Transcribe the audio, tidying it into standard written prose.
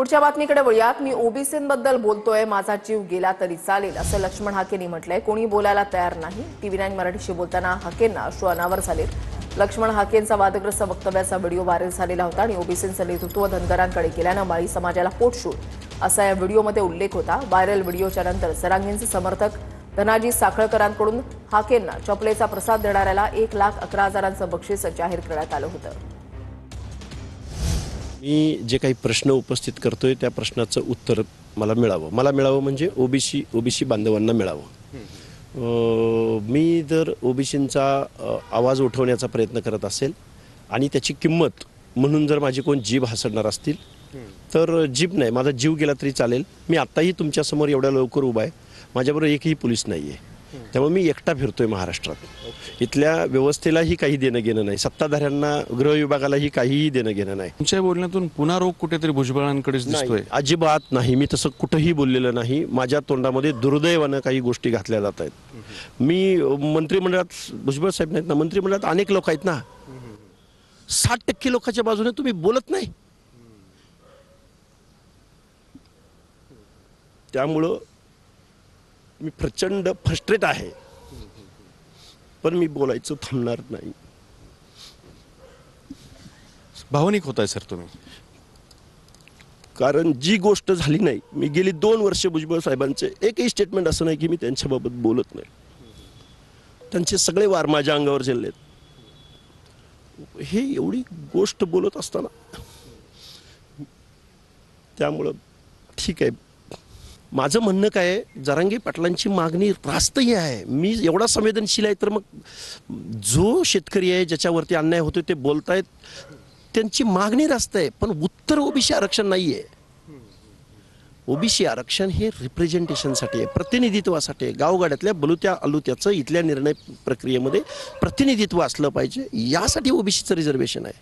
पुढच्या बातमीकडे वळूयात। मी ओबीसींबद्दल बोलतोय, माझा जीव गेला तरी चालेल असं लक्ष्मण हाकेंनी म्हटलंय। कोणी बोलायला तयार नाही। TV9 मराठीशी बोलताना हाकेंना अश्रू अनावर झालेत। लक्ष्मण हाकेंचा वादग्रस्त वक्तव्याचा व्हिडिओ व्हायरल झालेला होता आणि ओबीसींचं नेतृत्व धनगरांकडे केल्यानं माळी समाजाला पोटशूळ असा या व्हिडिओमध्ये उल्लेख होता। व्हायरल व्हिडिओच्या नंतर सरांगींचे समर्थक धनाजी साखळकरांकडून हाकेंना चपलेचा प्रसाद देणाऱ्याला 1,11,000चं बक्षीस जाहीर करण्यात आलं होतं। मी जे काही प्रश्न उपस्थित करतोय त्या प्रश्नाचं उत्तर मला मिळावं म्हणजे ओबीसी बांधवांना मिळावं। मी जर ओबीसींचा आवाज उठवण्याचा प्रयत्न करत असेल आणि त्याची किंमत म्हणून जर माझी कोण जीभ हसडणार असतील तर जीभ नाही, माझा जीव गेला तरी चालेल। मी आत्ताही तुमच्यासमोर एवढ्या लवकर उभा आहे, माझ्याबरोबर एकही पोलीस नाही आहे, त्यामुळे मी एकटा फिरतोय महाराष्ट्रात। इथल्या व्यवस्थेलाही काही देणं घेणं नाही, सत्ताधाऱ्यांना गृह विभागालाही काहीही देणं घेणं नाही। तुमच्या बोलण्यातून पुन्हा रोग कुठेतरी भुजबळांकडेच दिसतोय। अजिबात नाही, मी तसं कुठंही बोललेलं नाही। माझ्या तोंडामध्ये दुर्दैवानं काही गोष्टी घातल्या जात आहेत। मी मंत्रिमंडळात, भुजबळ साहेब नाहीत ना, मंत्रिमंडळात अनेक लोक आहेत ना, 60% लोकांच्या बाजूने तुम्ही बोलत नाही। त्यामुळं मी प्रचंड फ्रस्ट्रेट आहे, पण मी बोलायचं थांबणार नाही। भावनिक होताय सर तुम्ही, कारण जी गोष्ट झाली नाही, मी गेली 2 वर्ष भुजबळ साहेबांचे एकही स्टेटमेंट असं नाही की मी त्यांच्याबाबत बोलत नाही। त्यांचे सगळे वार माझ्या अंगावर झेललेत। हे एवढी गोष्ट बोलत असताना त्यामुळं ठीक आहे। माझं म्हणणं काय आहे, जरांगे पाटलांची मागणी रास्तही आहे। मी एवढा संवेदनशील आहे तर मग जो शेतकरी आहे ज्याच्यावरती अन्याय होतो ते बोलतायत, त्यांची मागणी रास्त आहे, पण उत्तर ओबीसी आरक्षण नाही आहे। ओबीसी आरक्षण हे रिप्रेझेंटेशनसाठी आहे, प्रतिनिधित्वासाठी आहे। गावगाड्यातल्या बलुत्या अलुत्याचं इथल्या निर्णय प्रक्रियेमध्ये प्रतिनिधित्व असलं पाहिजे, यासाठी ओबीसीचं रिझर्वेशन आहे।